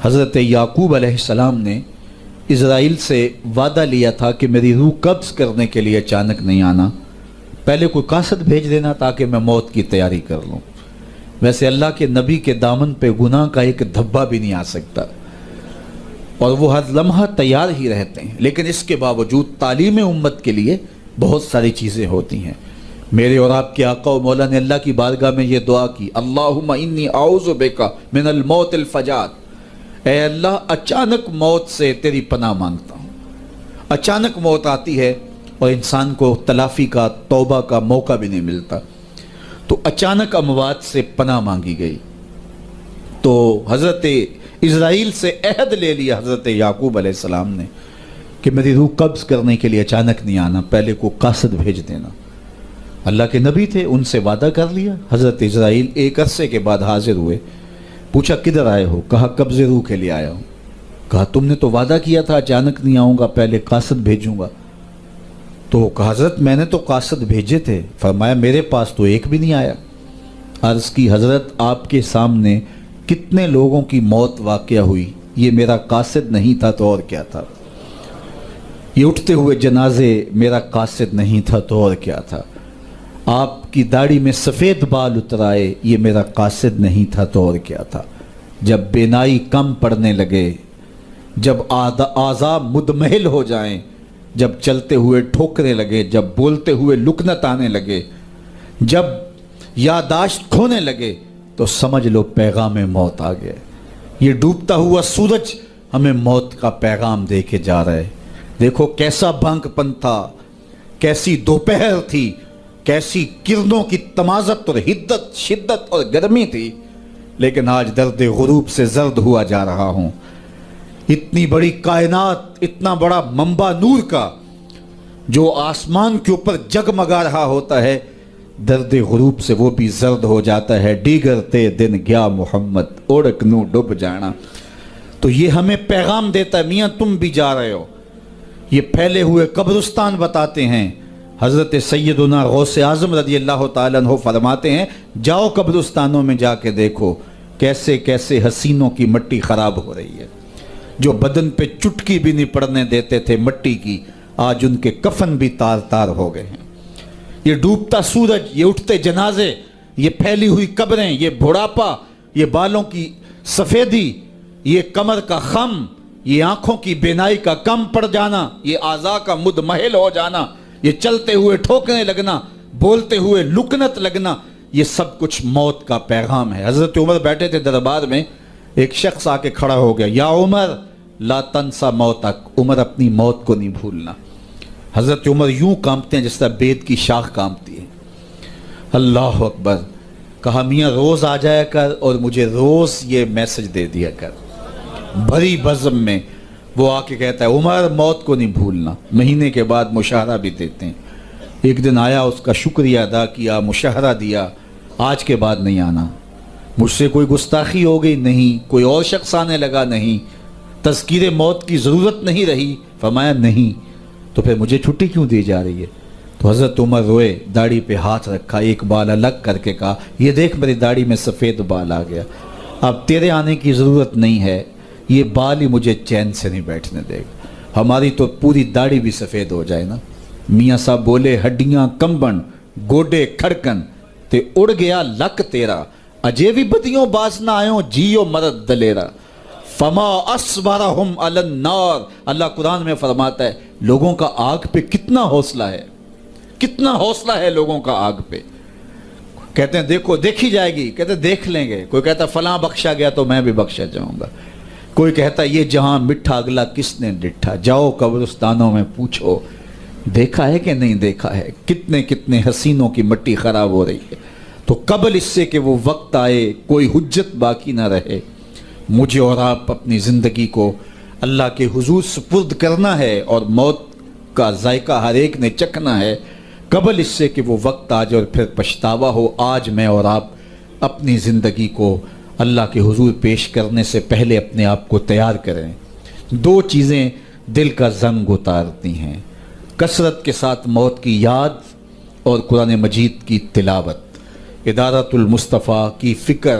حضرت یعقوب علیہ السلام نے اسرائیل سے وعدہ لیا تھا کہ میری روح قبض کرنے کے لیے اچانک نہیں آنا، پہلے کوئی قاصد بھیج دینا تاکہ میں موت کی تیاری کر لوں۔ ویسے اللہ کے نبی کے دامن پہ گناہ کا ایک دھبا بھی نہیں آ سکتا اور وہ ہر لمحہ تیار ہی رہتے ہیں، لیکن اس کے باوجود تعلیم امت کے لیے بہت ساری چیزیں ہوتی ہیں۔ میرے اور آپ کے آقا و مولا نے اللہ کی بارگاہ میں یہ دعا کی، اللہم انی اعوذ بک من الموت الفجاۃ، اے اللہ اچانک موت سے تیری پناہ مانگتا ہوں۔ اچانک موت آتی ہے اور انسان کو تلافی کا، توبہ کا موقع بھی نہیں ملتا، تو اچانک اموات سے پناہ مانگی گئی۔ تو حضرت اسرائیل سے عہد لے لیا حضرت یعقوب علیہ السلام نے کہ میری روح قبض کرنے کے لیے اچانک نہیں آنا، پہلے کو قاصد بھیج دینا۔ اللہ کے نبی تھے، ان سے وعدہ کر لیا۔ حضرت اسرائیل ایک عرصے کے بعد حاضر ہوئے، پوچھا کدھر آئے ہو؟ کہا قبض روح کے لیے آیا ہوں۔ کہا تم نے تو وعدہ کیا تھا اچانک نہیں آؤں گا، پہلے قاصد بھیجوں گا۔ تو کہا حضرت میں نے تو قاصد بھیجے تھے۔ فرمایا میرے پاس تو ایک بھی نہیں آیا۔ عرض کی حضرت آپ کے سامنے کتنے لوگوں کی موت واقع ہوئی، یہ میرا قاصد نہیں تھا تو اور کیا تھا؟ یہ اٹھتے ہوئے جنازے میرا قاصد نہیں تھا تو اور کیا تھا؟ آپ کی داڑھی میں سفید بال اتر آئے، یہ میرا قاصد نہیں تھا تو اور کیا تھا؟ جب بینائی کم پڑنے لگے، جب اعضاء مدمحل ہو جائیں، جب چلتے ہوئے ٹھوکرے لگے، جب بولتے ہوئے لکنت آنے لگے، جب یادداشت کھونے لگے، تو سمجھ لو پیغام موت آ گیا۔ یہ ڈوبتا ہوا سورج ہمیں موت کا پیغام دے کے جا رہا ہے۔ دیکھو کیسا بھنگ پن تھا، کیسی دوپہر تھی، کیسی کرنوں کی تمازت اور حدت، شدت اور گرمی تھی، لیکن آج درد غروب سے زرد ہوا جا رہا ہوں۔ اتنی بڑی کائنات، اتنا بڑا منبع نور کا جو آسمان کے اوپر جگمگا رہا ہوتا ہے، درد غروب سے وہ بھی زرد ہو جاتا ہے۔ دیگرتے دن گیا محمد اوڑک نو ڈب جانا۔ تو یہ ہمیں پیغام دیتا ہے میاں تم بھی جا رہے ہو۔ یہ پھیلے ہوئے قبرستان بتاتے ہیں۔ حضرت سیدنا غوث اعظم رضی اللہ تعالیٰ عنہ فرماتے ہیں جاؤ قبرستانوں میں جا کے دیکھو کیسے کیسے حسینوں کی مٹی خراب ہو رہی ہے۔ جو بدن پہ چٹکی بھی نہیں پڑنے دیتے تھے مٹی کی، آج ان کے کفن بھی تار تار ہو گئے ہیں۔ یہ ڈوبتا سورج، یہ اٹھتے جنازے، یہ پھیلی ہوئی قبریں، یہ بڑھاپا، یہ بالوں کی سفیدی، یہ کمر کا خم، یہ آنکھوں کی بینائی کا کم پڑ جانا، یہ اعضاء کا مدمحل ہو جانا، یہ چلتے ہوئے ٹھوکنے لگنا، بولتے ہوئے لکنت لگنا، یہ سب کچھ موت کا پیغام ہے۔ حضرت عمر بیٹھے تھے دربار میں، ایک شخص آ کے کھڑا ہو گیا، یا عمر لا تنسا موتک، عمر اپنی موت کو نہیں بھولنا۔ حضرت عمر یوں کانپتے ہیں جس طرح بید کی شاخ کانپتی ہے۔ اللہ اکبر۔ کہا میاں روز آ جایا کر اور مجھے روز یہ میسج دے دیا کر۔ بھری بزم میں وہ آ کے کہتا ہے عمر موت کو نہیں بھولنا۔ مہینے کے بعد مشاہرہ بھی دیتے ہیں۔ ایک دن آیا، اس کا شکریہ ادا کیا، مشاہرہ دیا، آج کے بعد نہیں آنا۔ مجھ سے کوئی گستاخی ہو گئی؟ نہیں۔ کوئی اور شخص آنے لگا؟ نہیں۔ تذکیر موت کی ضرورت نہیں رہی؟ فرمایا نہیں۔ تو پھر مجھے چھٹی کیوں دی جا رہی ہے؟ تو حضرت عمر روئے، داڑھی پہ ہاتھ رکھا، ایک بال الگ کر کے کہا یہ دیکھ میری داڑھی میں سفید بال آ گیا، اب تیرے آنے کی ضرورت نہیں ہے، یہ بال ہی مجھے چین سے نہیں بیٹھنے دے گا۔ ہماری تو پوری داڑھی بھی سفید ہو جائے نا۔ میاں صاحب بولے ہڈیاں کمبن گوڈے کھڑکن تے اڑ گیا لک تیرا، اجے بھی بدیوں باز نہ آئوں جیو مرد دلیرا، فما اصبرہم علی النار۔ اللہ قرآن میں فرماتا ہے لوگوں کا آگ پہ کتنا حوصلہ ہے، کتنا حوصلہ ہے لوگوں کا آگ پہ۔ کہتے ہیں دیکھو دیکھی جائے گی، کہتے ہیں دیکھ لیں گے۔ کوئی کہتا فلاں بخشا گیا تو میں بھی بخشا جاؤں گا۔ کوئی کہتا یہ جہاں مٹھا اگلا کس نے ڈٹھا، جاؤ قبرستانوں میں پوچھو دیکھا ہے کہ نہیں دیکھا ہے، کتنے کتنے حسینوں کی مٹی خراب ہو رہی ہے۔ تو قبل اس سے کہ وہ وقت آئے کوئی حجت باقی نہ رہے، مجھے اور آپ اپنی زندگی کو اللہ کے حضور سپرد کرنا ہے اور موت کا ذائقہ ہر ایک نے چکھنا ہے قبل اس سے کہ وہ وقت آ جائے اور پھر پچھتاوا ہو۔ آج میں اور آپ اپنی زندگی کو اللہ کے حضور پیش کرنے سے پہلے اپنے آپ کو تیار کریں۔ دو چیزیں دل کا زنگ اتارتی ہیں، کثرت کے ساتھ موت کی یاد اور قرآن مجید کی تلاوت۔ ادارۃ المصطفیٰ کی فکر